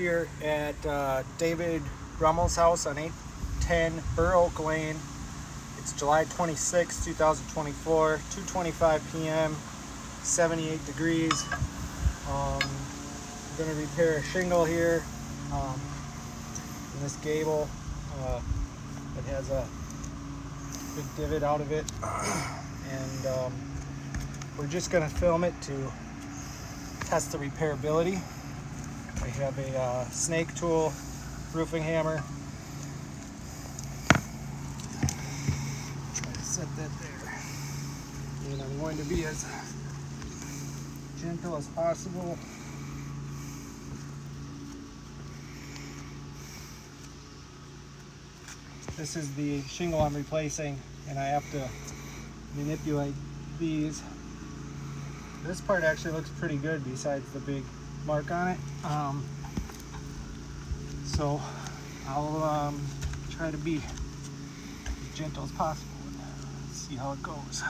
here at David Brummel's house on 810 Burr Oak Lane. It's July 26, 2024, 2:25 p.m., 78 degrees. I'm going to repair a shingle here in this gable. It has a big divot out of it, and we're just going to film it to test the repairability. I have a snake tool, roofing hammer. Try to set that there. And I'm going to be as gentle as possible. This is the shingle I'm replacing, and I have to manipulate these. This part actually looks pretty good besides the big mark on it. So I'll try to be as gentle as possible and see how it goes.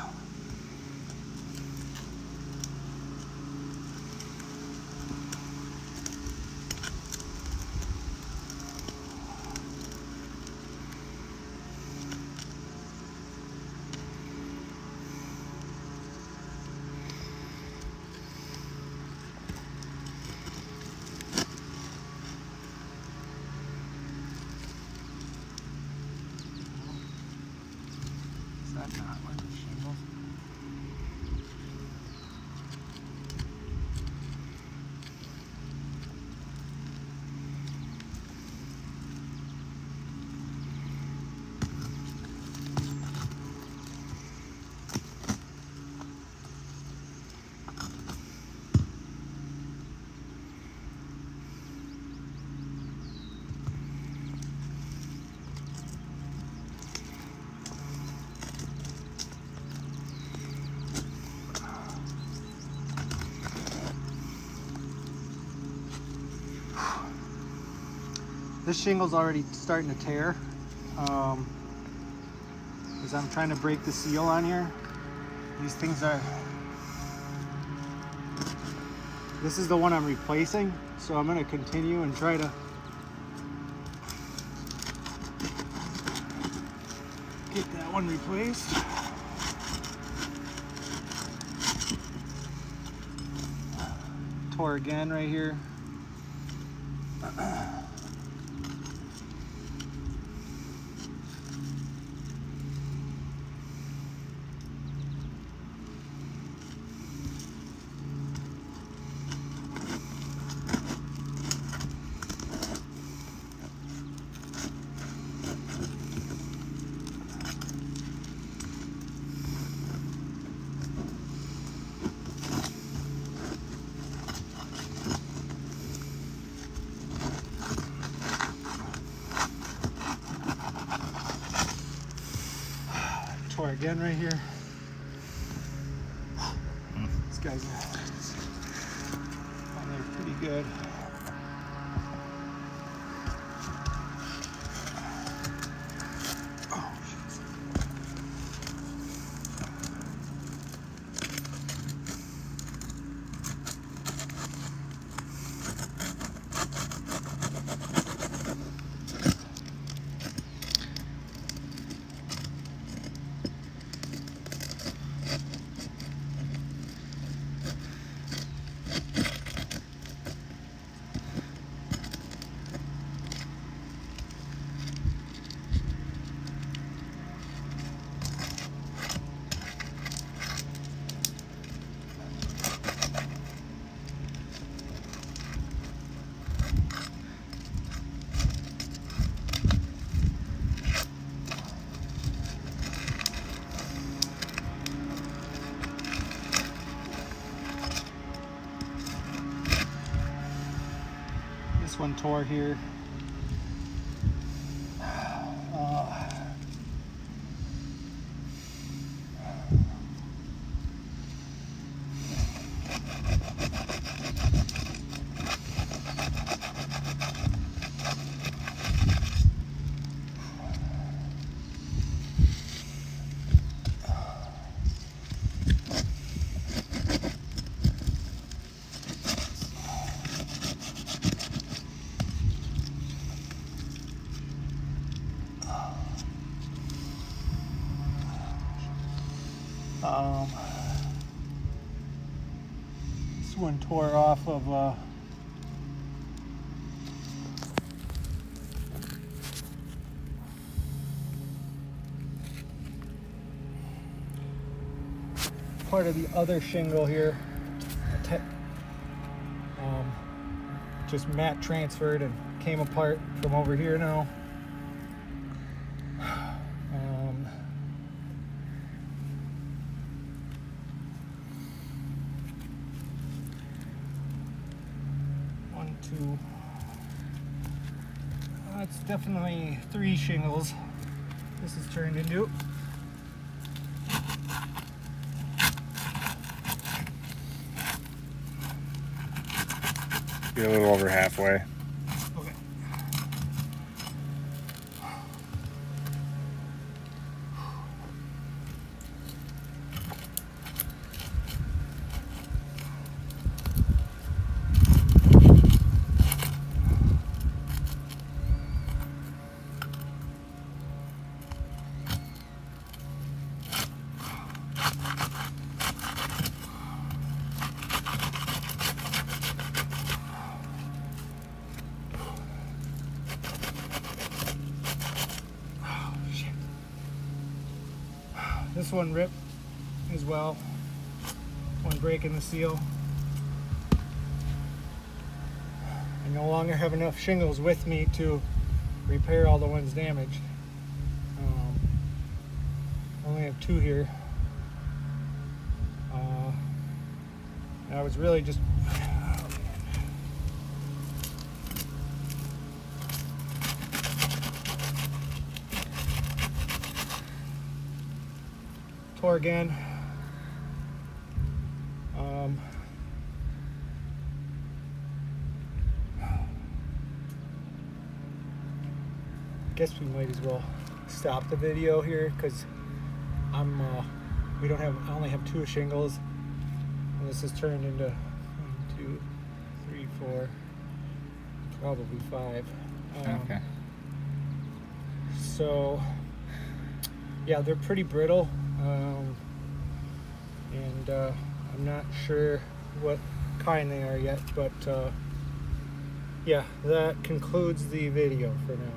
That's not like the shingles. This shingle's already starting to tear because I'm trying to break the seal on here. These things are, this is the one I'm replacing, so I'm going to continue and try to get that one replaced. Tore again right here. Tore again right here. These guys are on there pretty good. Oh, this one tore here. This one tore off of part of the other shingle here. Just mat transferred and came apart from over here now. One, two. It's definitely 3 shingles this is turned into. Be a little over halfway. Okay. This one ripped as well. One break in the seal. I no longer have enough shingles with me to repair all the ones damaged. I only have 2 here. I was really just tore again. Guess we might as well stop the video here because I only have 2 shingles, and this has turned into 1, 2, 3, 4, probably 5. Okay. So yeah, they're pretty brittle, and I'm not sure what kind they are yet, but yeah, that concludes the video for now.